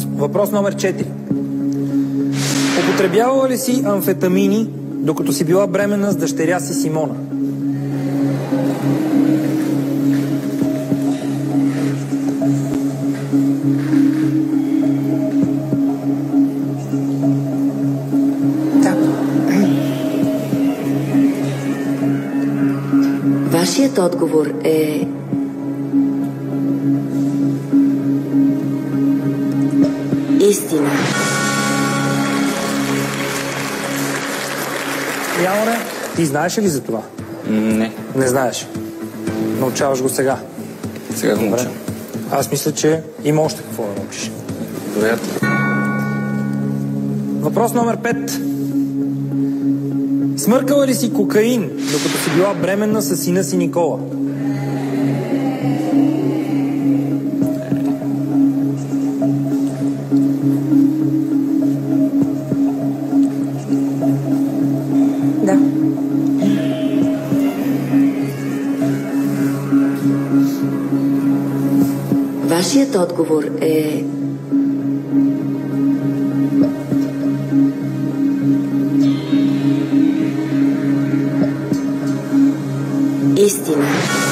Въпрос номер 4. Употребявала ли си амфетамини, докато си била бременна с дъщеря си Симона? Вашият отговор е... истина. Ялоне, ти знаеш ли за това? Не. Не знаеш. Научаваш го сега. Сега го науча. Аз мисля, че има още какво да научиш. Вероятно. Въпрос номер 5. Смъркала ли си кокаин, докато си била бременна с сина си Никола? Да. Вашият отговор е... истина.